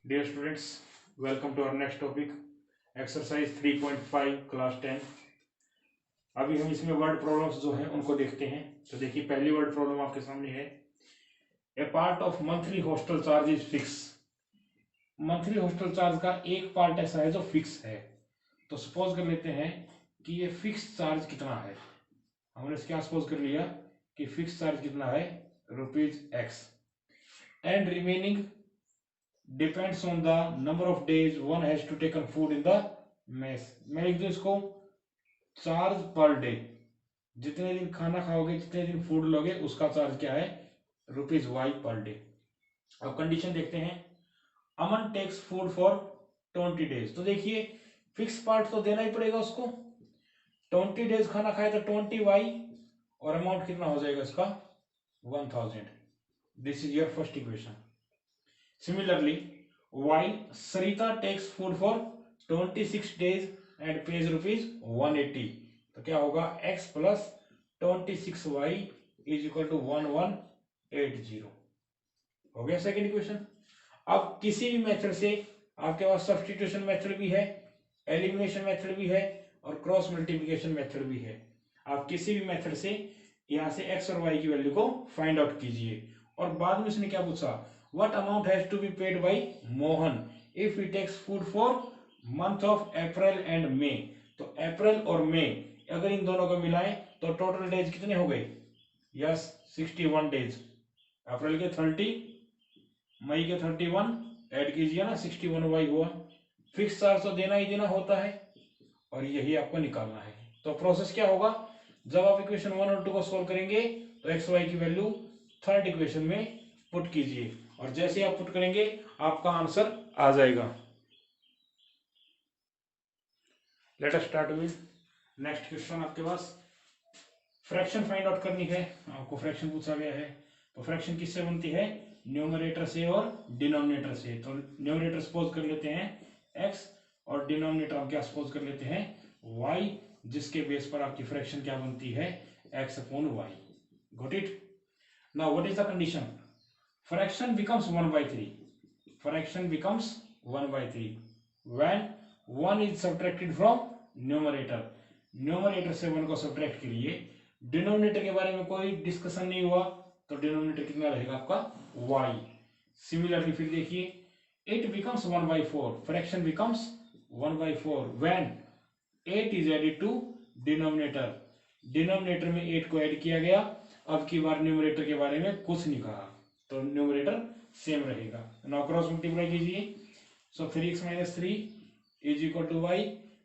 Dear students, welcome to our next topic, exercise 3.5 class 10। अभी हम इसमें वर्ड प्रॉब्लम्स जो हैं उनको देखते हैं। तो देखिए पहली वर्ड प्रॉब्लम आपके सामने है, a part of monthly hostel charge is fix. Monthly hostel charge का एक पार्ट ऐसा है जो फिक्स है। तो सपोज कर लेते हैं कि ये फिक्स चार्ज कितना है। हमने इसके सपोज कर लिया कि फिक्स चार्ज कितना है, ₹X, and remaining depends on the number of days one has to taken food in the mess. मैं लिख दूं इसको चार्ज पर डे, जितने दिन खाना खाओगे जितने दिन फूड लोगे उसका चार्ज क्या है, ₹Y पर डे। अब कंडीशन देखते हैं, अमन टेक्स फूड फॉर 20 डेज। तो देखिए फिक्स पार्ट तो देना ही पड़ेगा उसको। 20 डेज खाना खाए तो 20Y, और अमाउंट कितना हो जाएगा इसका, 1000। This is your first equation. Similarly, while Sarita takes food for 26 days and pays ₹180, तो क्या होगा, x plus 26y is equal to 1180। हो गया सेकेंड इक्वेशन। अब किसी भी मेथड से, आपके पास सब्स्टिट्यूशन मेथड भी है, एलिमिनेशन मेथड भी है और क्रॉस मल्टीप्लिकेशन मेथड भी है। आप किसी भी मेथड से यहां से x और y की वैल्यू को फाइंड आउट कीजिए। और बाद में उसने क्या पूछा, what amount has to be paid by Mohan if he takes food for month of April and May। तो अप्रैल और मई अगर इन दोनों को मिलाएं तो टोटल डेज कितने हो गए, यस 61 डेज। अप्रैल के 30, मई के 31 ऐड कीजिए ना, 61Y हुआ। फिक्स चार्ज तो देना ही देना होता है और यही आपको निकालना है। तो प्रोसेस क्या होगा, जब आप इक्वेशन 1 और 2 को सोल्व करेंगे तो एक्स वाई की वैल्यू थर्ड इक्वेशन में पुट कीजिए, और जैसे आप पुट करेंगे आपका आंसर आ जाएगा। Let us start with next question. आपके पास फ्रैक्शन फाइंड आउट करनी है, आपको फ्रैक्शन पूछा गया है। तो फ्रैक्शन किससे बनती है, न्यूमरेटर से और डिनोमिनेटर से। तो न्यूमरेटर सपोज कर लेते हैं x और डिनोमिनेटर हम क्या सपोज कर लेते हैं y, जिसके बेस पर आपकी फ्रैक्शन क्या बनती है, x/y। Got it. Now what is the condition, fraction becomes 1/3, fraction becomes 1/3 when 1 is subtracted from numerator। Numerator से 1 को सब्ट्रैक्ट करिए, डिनोमिनेटर के बारे में कोई डिस्कशन नहीं हुआ, तो डिनोमिनेटर कितना रहेगा आपका y। सिमिलरली फिर देखिए, it becomes 1/4, fraction becomes 1/4 when 8 is added to denominator। Denominator में 8 को ऐड किया गया। अब की बार न्यूमरेटर के बारे में कुछ नहीं कहा, तो न्यूमरेटर सेम रहेगा। नाउ क्रॉस मल्टीप्लाई कीजिए, so 3x - 3 is equal to y।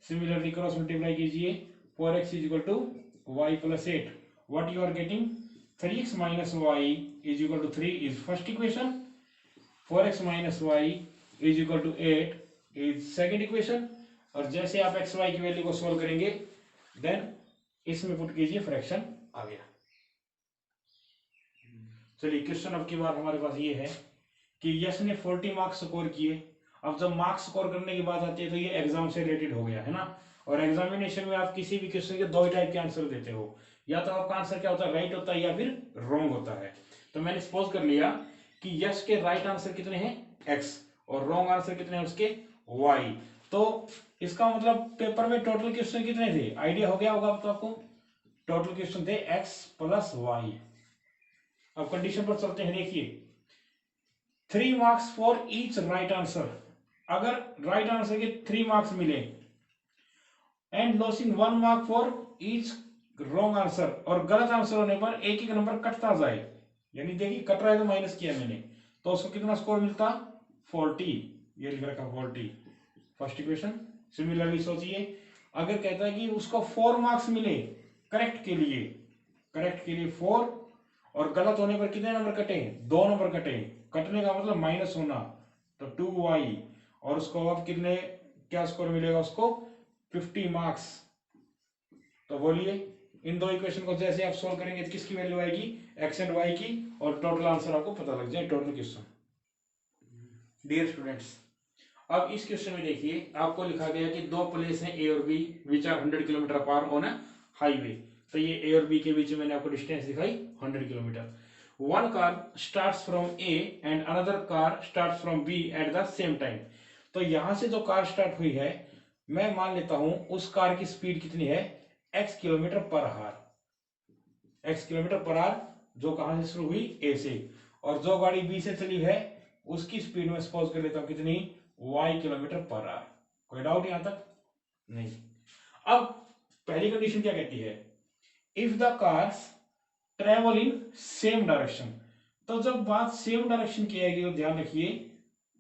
Similarly cross multiply कीजिए, 4x is equal to y + 8। What you are getting, 3x - y is equal to 3 is first equation, 4x - y is equal to 8 is second equation. और जैसे आप x y की value को solve करेंगे then इसमें put कीजिए, fraction आ गया। चलिए क्वेश्चन अब की बार हमारे पास ये है कि यश ने 40 मार्क्स स्कोर किए। अब जब मार्क्स स्कोर करने की बात आती है तो ये एग्जाम से रिलेटेड हो गया है ना। और एग्जामिनेशन में आप किसी भी क्वेश्चन के दो ही टाइप के आंसर देते हो, या तो आपका आंसर क्या होता है, राइट होता है या फिर रॉन्ग होता है। तो मैंने सपोज कर लिया कि यश के राइट आंसर कितने हैं, x, और रॉन्ग आंसर कितने हैं उसके, y। तो इसका मतलब पेपर में टोटल क्वेश्चन कितने थे, आइडिया हो गया होगा तो आपको। टोटल क्वेश्चन थे x + y। अब कंडीशन पर चलते हैं, देखिए 3 marks for each right answer. अगर राइट आंसर के 3 मार्क्स मिले and losing 1 mark for each wrong answer, और गलत आंसर होने पर एक एक नंबर कटता जाए, यानी देखिए कट रहा है तो माइनस किया मैंने, तो उसको कितना स्कोर मिलता, 40। ये लिख रखा 40, फर्स्ट इक्वेशन। सिमिलरली सोचिए, अगर कहता है कि उसको 4 मार्क्स मिले करेक्ट के लिए, 4, और गलत होने पर कितने नंबर कटे, 2 नंबर कटे। कटने का मतलब माइनस होना, तो 2y, और उसको अब कितने क्या स्कोर मिलेगा उसको, 50 मार्क्स। तो बोलिए इन दो इक्वेशन को जैसे आप सोल्व करेंगे तो किसकी वैल्यू आएगी, x एंड y की, और टोटल आंसर आपको पता लग जाए, टोटल क्वेश्चन। डियर स्टूडेंट्स, अब इस क्वेश्चन में देखिए आपको लिखा गया कि दो प्लेस हैं A और B which are 100 kilometre apart on a highway. तो ये A और B के बीच में मैंने आपको डिस्टेंस दिखाई 100 kilometre. One car starts from A and another car starts from B at the same time. तो यहां से जो कार स्टार्ट हुई है, मैं मान लेता हूं उस कार की स्पीड कितनी है, x kilometre per our. x kilometre per our जो कहां से शुरू हुई, ए से, और जो गाड़ी बी से चली है उसकी स्पीड में सपोज कर लेता हूं कितनी, y किलोमीटर पर आवर। कोई डाउट यहां तक? नहीं। अब पहली कंडीशन क्या कहती है, if the cars travel in same direction. तो जब बात सेम डायरेक्शन की आएगी तो ध्यान रखिए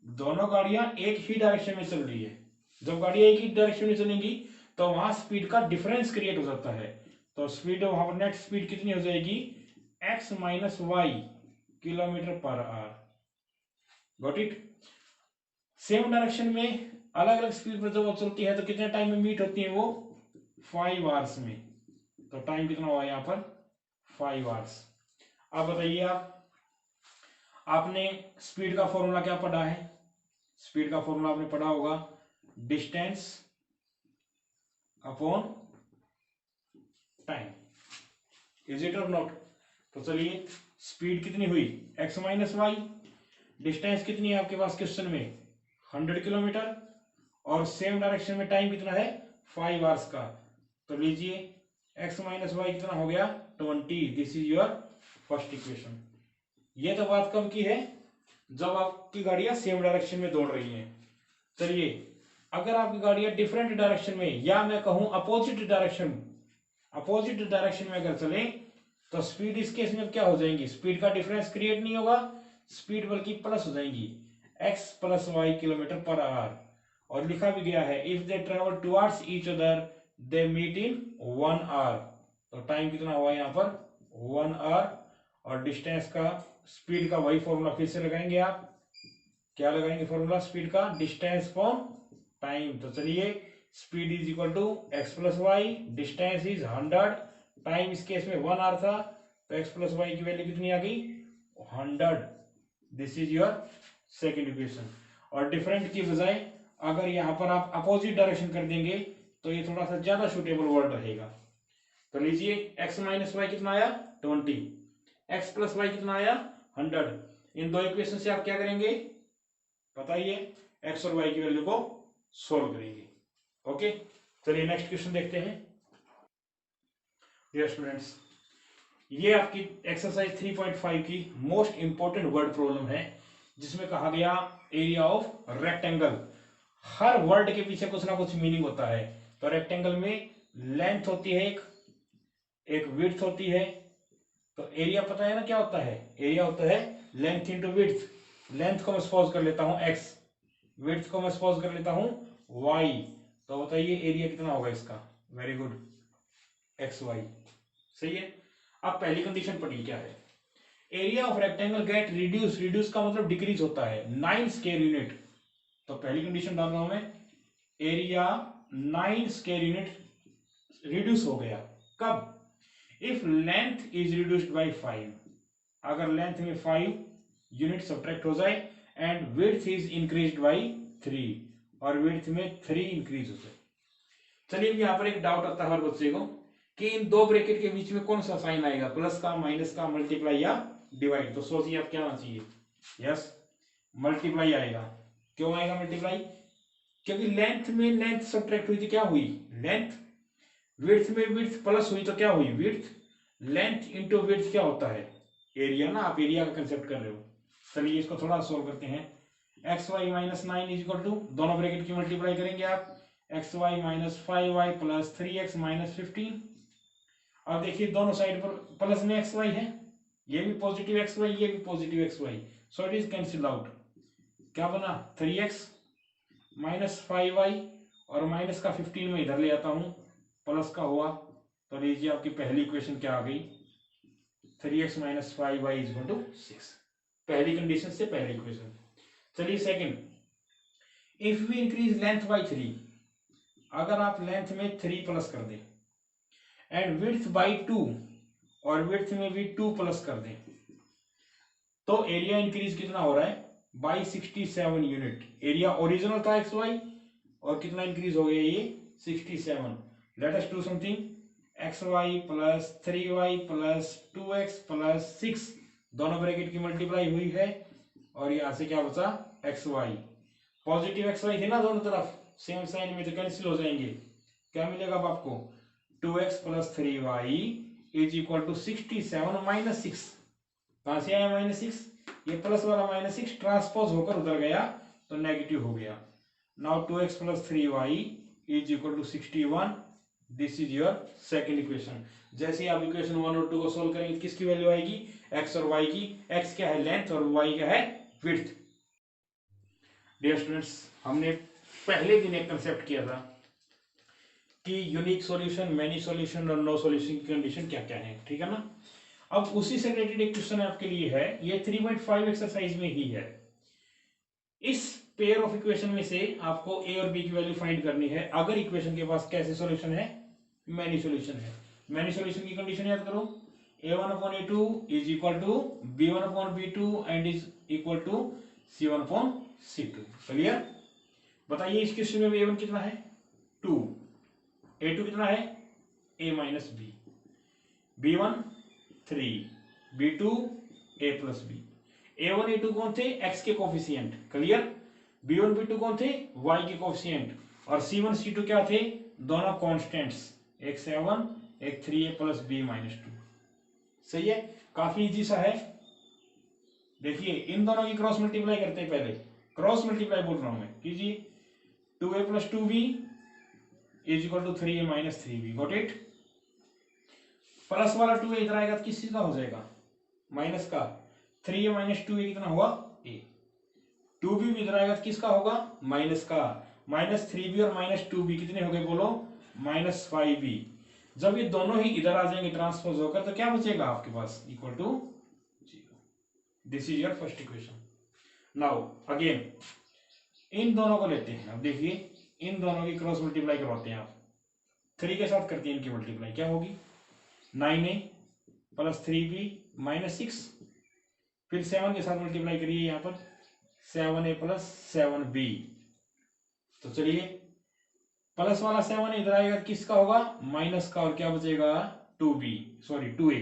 दोनों गाड़ियां एक ही डायरेक्शन में चल रही है। जब गाड़ियां एक ही डायरेक्शन में चलेंगी तो वहां स्पीड का डिफरेंस क्रिएट हो जाता है। तो स्पीड वहां पर नेट स्पीड कितनी हो जाएगी, x minus Y kilometre per hour. Got it? Same direction में अलग अलग स्पीड पर जब वो चलती है तो कितने टाइम में मीट होती है वो, 5 आवर्स में। तो टाइम कितना हुआ यहाँ पर, 5 आवर्स। अब बताइए आपने स्पीड का फॉर्मूला क्या पढ़ा है, स्पीड का फॉर्मूला आपने पढ़ा होगा distance upon time, is it और नॉट? तो चलिए स्पीड कितनी हुई, x माइनस वाई, डिस्टेंस कितनी है आपके पास क्वेश्चन में, 100 किलोमीटर, और सेम डायरेक्शन में टाइम कितना है, 5 आवर्स का। तो लीजिए x माइनस वाई कितना हो गया, 20। This is your first equation. ये तो बात कब की है, जब आपकी गाड़ियां सेम डायरेक्शन में दौड़ रही हैं। चलिए अगर आपकी गाड़ियां डिफरेंट डायरेक्शन में, या मैं कहूं अपोजिट डायरेक्शन में अगर चलें तो स्पीड इस केस में क्या हो जाएंगी, स्पीड का डिफरेंस क्रिएट नहीं होगा, स्पीड बल्कि प्लस हो जाएंगी, x plus Y kilometre per hour. और लिखा भी गया है if they travel towards each other they meet in 1 hour. तो टाइम कितना हुआ यहाँ पर, 1 आवर, और डिस्टेंस का, स्पीड का वही फॉर्मूला फिर से लगाएंगे आप, क्या लगाएंगे फॉर्मूला स्पीड का, डिस्टेंस अपॉन टाइम। तो चलिए speed is equal to X plus Y, distance is 100, time इस केस में 1 आवर था, तो एक्स प्लस वाई की वैल्यू कितनी आ गई, 100। This is your second equation. और डिफरेंट की बजाय अगर यहां पर आप अपोजिट डायरेक्शन कर देंगे तो ये थोड़ा सा ज्यादा सुटेबल वर्ड रहेगा। तो लीजिए x माइनस वाई कितना आया, 20, x प्लस वाई कितना आया, 100। इन दो इक्वेशन से आप क्या करेंगे बताइए, x और y की वैल्यू को सोल्व करेंगे। ओके, चलिए नेक्स्ट क्वेश्चन देखते हैं। डियर स्टूडेंट्स, ये आपकी एक्सरसाइज 3.5 की मोस्ट इंपॉर्टेंट वर्ड प्रॉब्लम है, जिसमें कहा गया area of rectangle. Her word के पीछे कुछ ना कुछ मीनिंग होता है। तो रेक्टेंगल में लेंथ होती है, एक विड्थ होती है। तो एरिया पता है ना क्या होता है, एरिया होता है लेंथ इंटू विड्थ। लेंथ को मैं सपोज कर लेता हूं x, विड्थ को मैं सपोज कर लेता हूं y। तो बताइए एरिया कितना होगा इसका, वेरी गुड, xy। सही है। अब पहली कंडीशन पढ़िए क्या है, area of rectangle get reduce, reduce का मतलब डिक्रीज होता है, 9 स्क्वायर यूनिट। तो पहली कंडीशन डाल रहा हूं मैं, एरिया 9 स्क्वायर यूनिट रिड्यूस हो गया। कब, if length is reduced by 5, अगर लेंथ में 5 यूनिट सब्ट्रैक्ट हो जाए, and width is increased by 3, और विड्थ में 3 इंक्रीज हो जाए। चलिए यहां पर एक डाउट आता है हर बच्चे को कि इन दो ब्रैकेट के बीच में कौन सा साइन आएगा, प्लस का, माइनस का, मल्टीप्लाई या डिवाइड। तो सोचिए आप क्या आना चाहिए, यस मल्टीप्लाई आएगा। क्यों आएगा मल्टीप्लाई, क्योंकि लेंथ में लेंथ सब्ट्रैक्ट हुई थी, क्या हुई लेंथ, विड्थ में विड्थ प्लस हुई तो क्या हुई विड्थ। लेंथ इंटू विड्थ क्या होता है, एरिया ना, आप एरिया का कंसेप्ट कर रहे हो। चलिए इसको थोड़ा सोल्व करते हैं। X Y minus 9 is equal to, दोनों ब्रैकेट की मल्टीप्लाई करेंगे आप, X Y minus 5y plus 3x minus 15। अब देखिए दोनों साइड पर प्लस में एक्स वाई है, ये भी पॉजिटिव एक्स वाई, ये भी positive X Y, so it is cancel out. क्या बना 3x माइनस 5y, और माइनस का 15 में इधर ले आता हूं, प्लस का हुआ। तो लीजिए आपकी पहली इक्वेशन क्या आ गई, 3x minus 5y is equal to 6। पहली कंडीशन से पहली इक्वेशन। चलिए second, if we increase length by 3, अगर आप लेंथ में 3 प्लस कर दें, एंड विड्थ बाय 2, और विड्थ में भी 2 प्लस कर दें, तो एरिया इंक्रीज कितना हो रहा है बाई 67 यूनिट। एरिया ओरिजिनल था एक्स वाई, और कितना इंक्रीज हो गया ये 67। Let us do something, X Y plus 3y plus 2x plus 6 दोनों ब्रैकेट की मल्टीप्लाई हुई है और यहाँ से क्या बचा X Y. Positive X Y है ना दोनों तरफ, सेम साइन में तो कैंसिल हो जाएंगे। क्या मिलेगा अब आपको 2x plus 3y is equal to 67 minus 6। कहां से आया -6? ये प्लस वाला -6 ट्रांसपोज होकर उधर गया तो नेगेटिव हो गया। Now 2x plus 3y is equal to 61। This is your second equation. जैसे आप इक्वेशन 1 और 2 को सोल्व करेंगे किसकी वैल्यू आएगी? x और y की। x क्या है? लेंथ, और y क्या है? विड्थ। डियर स्टूडेंट्स, हमने पहले दिन एक कंसेप्ट किया था कि यूनिक सॉल्यूशन, मैनी सॉल्यूशन और नो सॉल्यूशन की कंडीशन क्या क्या है, ठीक है ना। अब उसी से रिलेटेड एक क्वेश्चन आपके लिए है, ये 3.5 एक्सरसाइज में ही है। इस पेयर ऑफ इक्वेशन में से आपको ए और बी की वैल्यू फाइंड करनी है अगर इक्वेशन के पास कैसे सॉल्यूशन है? मैनी सॉल्यूशन है। मैनी सॉल्यूशन की कंडीशन याद करो, a1/a2 is equal to b1/b2 and is equal to c1/c2। Clear? बताइए इस क्वेश्चन में a1 कितना है? 2, a2 कितना है? a माइनस बी, b1 3, b2 a प्लस बी। a1 a2 कौन थे? x के कोफिशिएंट। क्लियर? b1 b2 कौन थे? y के कोफिशिएंट। और c1 c2 क्या थे? दोनों कांस्टेंट्स, एक 7 एक 3a प्लस b माइनस 2। सही है, काफी इजी सा है। देखिए इन दोनों की क्रॉस मल्टीप्लाई करते हैं, पहले क्रॉस मल्टीप्लाई बोल रहा हूं मैं, कीजिए। 2a plus 2b is equal to 3a minus 3b। Got it? Plus वाला 2a इधर आएगा तो किस चीज का हो जाएगा? माइनस का। 3a माइनस 2a कितना हुआ? a। 2b भी इधर आएगा तो किसका होगा? माइनस का। माइनस 3b और माइनस 2b कितने हो गए बोलो? Minus 5b। जब ये दोनों ही इधर आ जाएंगे ट्रांसपोज होकर तो क्या बचेगा आपके पास? Equal to 0। This is your first equation. Now again इन दोनों को लेते हैं। अब देखिए इन दोनों की क्रॉस मल्टीप्लाई करवाते हैं आप। 3 के साथ करते हैं इनकी मल्टीप्लाई, क्या होगी? 9a plus 3b minus 6। फिर 7 के साथ मल्टीप्लाई करिए यहाँ पर, 7a प्लस 7b। तो चलिए प्लस वाला 7 इधर आएगा किसका होगा? माइनस का। और क्या बचेगा? 2b, sorry 2a।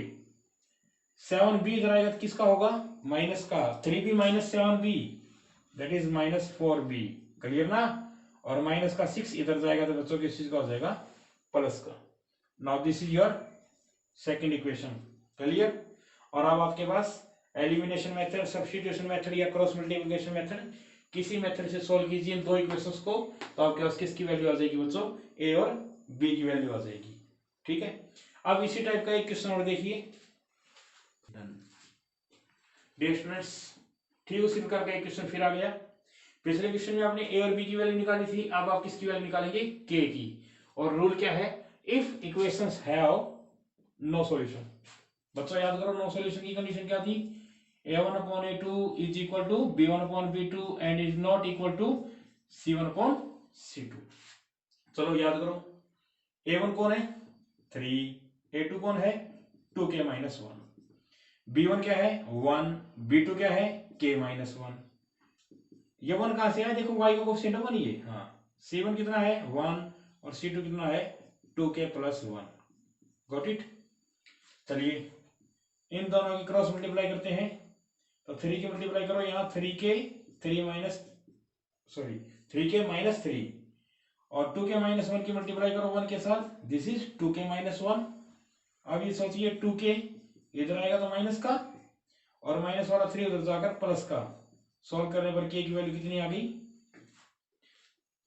7b इधर आएगा किसका होगा? माइनस का। 3b minus 7b that is minus 4b। Clear ना? और माइनस का 6 इधर जाएगा तो बच्चों किस चीज का हो जाएगा? प्लस का। Now this is your second equation. Clear? और अब आपके पास एलिमिनेशन मेथड, सब्स्टिट्यूशन मेथड या क्रॉस मल्टीप्लिकेशन मेथड, किसी मेथड से सोल्व कीजिए इन दो इक्वेशंस को, तो आपके पास किसकी वैल्यू आ जाएगी बच्चों? ए और बी की वैल्यू आ जाएगी। ठीक है, अब इसी टाइप का एक क्वेश्चन और देखिए। डियर स्टूडेंट्स, ठीक उसी प्रकार का एक क्वेश्चन फिर आ गया। पिछले क्वेश्चन में आपने ए और बी की वैल्यू निकाली थी, अब आप किसकी वैल्यू निकालेंगे? के की। और रूल क्या है? If equations have no solution. बच्चों याद करो, नो सॉल्यूशन की कंडीशन क्या थी? a1/a2 is equal to b1/b2 and is not equal to c1/c2। चलो याद करो, a1 कौन है? 3, a2 कौन है? 2k माइनस 1, b1 क्या है? 1, b2 क्या है? k minus 1। ये 1 कहां से आया? देखो y का कोफिशिएंट होगा नहीं ये। हाँ, c1 कितना है? 1 और c2 कितना है? 2k plus 1। Got it? चलिए इन दोनों की क्रॉस मल्टीप्लाई करते हैं। तो 3 की मल्टीप्लाई करो यहाँ, 3k 3 माइनस 3 और 2k माइनस 1 की मल्टीप्लाई करो 1 के साथ, दिस इज 2k माइनस 1। अब ये सोचिए 2k इधर आएगा तो माइनस का, और माइनस वाला 3 उधर जाकर प्लस का। सॉल्व करने पर k की वैल्यू कितनी आ गई?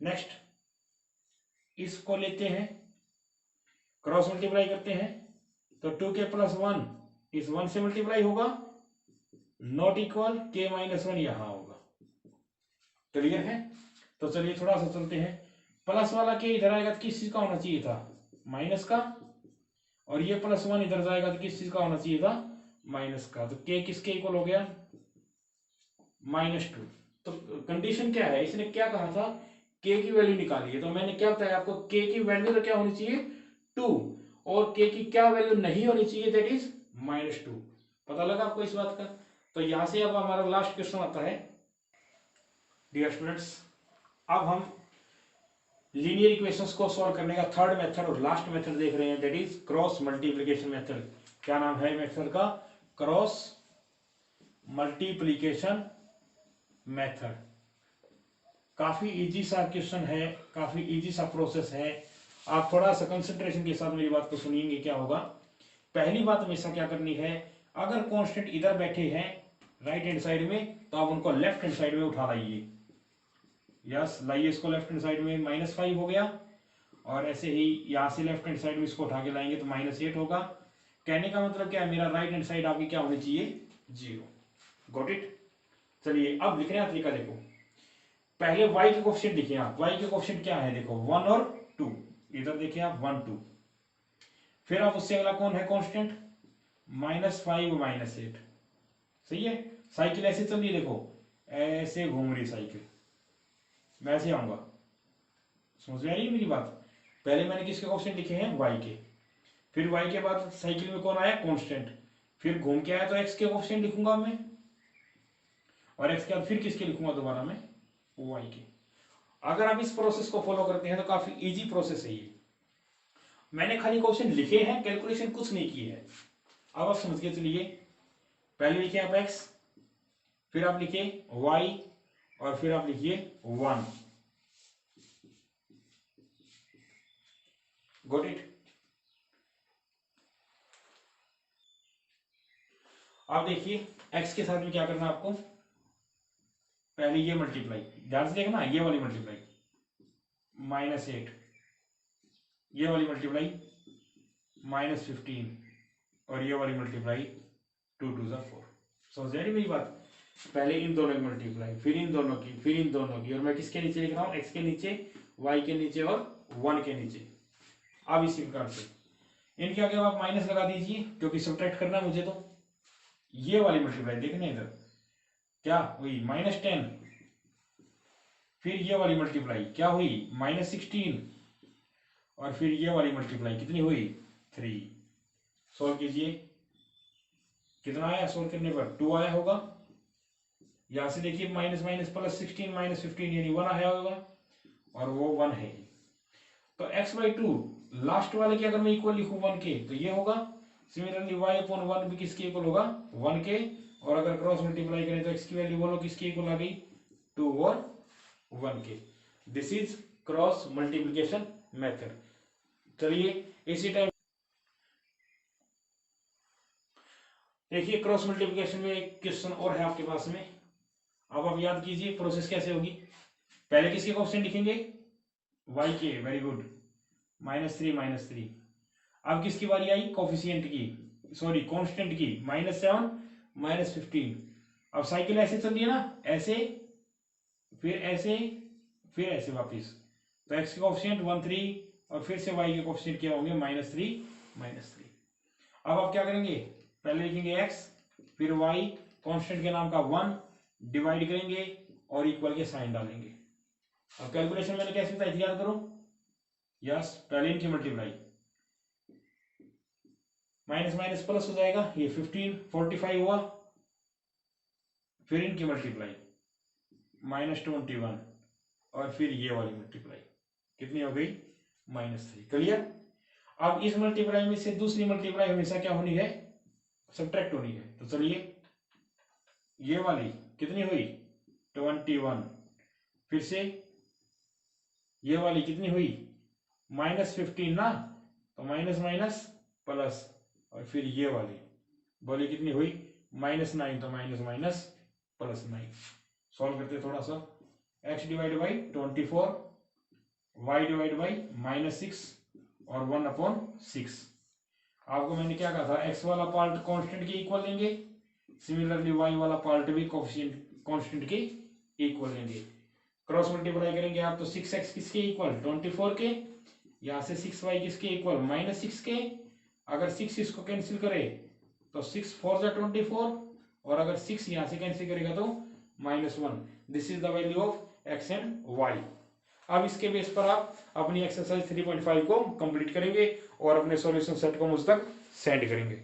नेक्स्ट इसको लेते हैं, क्रॉस मल्टीप्लाई करते हैं। तो 2k प्लस 1 इस 1 से मल्टीप्लाई होगा, नॉट इक्वल k माइनस 1 यहां होगा। क्लियर है? तो चलिए थोड़ा सा चलते हैं। प्लस वाला k इधर आएगा तो किस चीज का होना चाहिए था? माइनस का। और ये प्लस 1 इधर जाएगा तो किस चीज का होना चाहिए था? माइनस का। तो k किसके इक्वल हो गया? -2। तो कंडीशन क्या है? इसने क्या कहा था? k की वैल्यू निकालिए। तो मैंने क्या बताया आपको? k की वैल्यू तो क्या होनी चाहिए? 2, और k की क्या वैल्यू नहीं होनी चाहिए? That is -2। पता लगा आपको इस बात का? तो यहां से अब हमारा लास्ट क्वेश्चन आता है। डियर स्टूडेंट्स, अब हम लीनियर इक्वेशंस को सॉल्व करने का थर्ड मेथड और लास्ट मेथड देख रहे हैं, that is cross multiplication method. क्या नाम है मेथड का? Cross multiplication method. काफी इजी सा क्वेश्चन है, काफी इजी सा प्रोसेस है। आप थोड़ा सा कंसंट्रेशन के साथ मेरी बात को सुनिएंगे। क्या होगा, पहली बात हमेशा क्या करनी है, अगर कांस्टेंट इधर बैठे हैं राइट हैंड साइड में, तो आप उनको लेफ्ट हैंड साइड में उठा लाइए। यस, लाइए इसको लेफ्ट हैंड साइड में, -5 हो गया। और ऐसे ही यहां से लेफ्ट हैंड साइड में इसको उठा के लाएंगे तो -8 होगा। कहने का मतलब क्या है, मेरा राइट हैंड साइड आपकी क्या होनी चाहिए, 0। Got it. चलिए अब लिख रहे हैं तरीका, देखो पहले y के कोएफिशिएंट देखिए आप, y के कोएफिशिएंट क्या है, देखो 1 और 2, इधर देखिए आप 1 2। फिर आप उससे अगला कौन है कांस्टेंट, -5 -8। सही है। साइकिल ऐसे चल रही है, देखो ऐसे घूम रही साइकिल, मैं ऐसे आऊंगा। समझ में आ रही है मेरी बात। पहले मैंने किसके कोएफिशिएंट लिखे हैं, y के। फिर y के बाद साइकिल में कौन आया, कांस्टेंट। फिर घूम के आया तो x के कोएफिशिएंट लिखूंगा मैं, और x के बाद फिर किसके लिखूंगा दोबारा मैं, y के। अगर आप इस प्रोसेस को फॉलो करते हैं तो काफी इजी प्रोसेस है ये। मैंने खाली क्वेश्चन लिखे हैं, कैलकुलेशन कुछ नहीं की है। अब आप समझ के चलिए, पहले लिखिए आप x, फिर आप लिखिए y, और फिर आप लिखिए 1। Got it. अब देखिए x के साथ में क्या करना है आपको, पहले ये मल्टीप्लाई, ध्यान से देखना, ये वाली मल्टीप्लाई -8, ये वाली मल्टीप्लाई -15, और ये वाली मल्टीप्लाई 2 2 4। समझ रही मेरी बात। पहले इन दोनों की मल्टीप्लाई, फिर इन दोनों की, फिर इन दोनों की, और मैं किसके नीचे लिख रहा हूँ, x के नीचे, y के नीचे और 1 के नीचे। अब इसी प्रकार से इनके आगे आप माइनस लगा दीजिए, क्योंकि सब्ट्रैक्ट करना है मुझे। तो ये वाली मल्टीप्लाई देखने इधर क्या हुई, -10। फिर ये वाली मल्टीप्लाई क्या हुई, -16, और फिर ये वाली मल्टीप्लाई कितनी हुई, 3। सोल्व कीजिए, कितना आया सोल्व करने पर, 2 आया होगा। यहां से देखिए माइनस माइनस प्लस 16 -15 यानी 1 आया होगा, और वो 1 है। तो x/2 लास्ट वाले के अगर मैं इक्वल लिखूं 1 के, तो ये होगा। सिमिलरली y/1 भी किसके इक्वल होगा, 1 के। और अगर क्रॉस मल्टीप्लाई करें तो x की वैल्यू बोलो किसके इक्वल आ गई, 2 और 1 के। This is cross multiplication method. चलिए इसी टाइम देखिए, क्रॉस मल्टीप्लिकेशन में एक क्वेश्चन और है आपके पास में। अब आप याद कीजिए प्रोसेस कैसे होगी। पहले किसके कोएफिशिएंट लिखेंगे, y के, वेरी गुड, -3 -3। अब किसकी बारी आई, कोएफिशिएंट की, सॉरी कांस्टेंट की, -7 -15। अब साइकिल ऐसे चल रही है ना, ऐसे, फिर ऐसे, फिर ऐसे वापिस। तो x के कोएफिशिएंट 1 3, और फिर से y के कोएफिशिएंट क्या होंगे, -3 -3। अब आप क्या करेंगे, पहले लिखेंगे x, फिर y, कांस्टेंट के नाम का 1, डिवाइड करेंगे और इक्वल के साइन डालेंगे। अब कैलकुलेशन मैंने कैसे बताई थी, याद करो। यस, पहले इनकी मल्टीप्लाई, माइनस माइनस प्लस हो जाएगा, ये 15 45 हुआ। फिर इनकी मल्टीप्लाई -21, और फिर ये वाली मल्टीप्लाई कितनी हो गई, -3। क्लियर। अब इस मल्टीप्लाई में से दूसरी मल्टीप्लाई हमेशा क्या होनी है, सब्ट्रैक्ट होनी है। तो चलिए, ये वाली कितनी हुई, 21। फिर से ये वाली कितनी हुई, -15 ना, तो माइनस माइनस प्लस, और फिर ये वाली बोली कितनी हुई, -9, तो माइनस माइनस प्लस 9। सॉल्व करते थोड़ा सा, x divide by 24, y divide by -6, और 1/6। आपको मैंने क्या कहा था, x वाला पार्ट कांस्टेंट के इक्वल लेंगे, सिमिलरली y वाला पार्ट भी कोएफिशिएंट कांस्टेंट के इक्वल लेंगे। क्रॉस मल्टीप्लाई करेंगे आप तो 6x किसके इक्वल, 24 के। यहां से 6y किसके इक्वल, -6 के। अगर 6 इसको कैंसिल करे तो 6 4 जा 24, और अगर 6 यहां से कैंसिल करेगा तो -1। This is the value of x and y। अब इसके बेस पर आप अपनी एक्सरसाइज 3.5 को कंप्लीट करेंगे और अपने सॉल्यूशन सेट को मुझ तक सेंड करेंगे।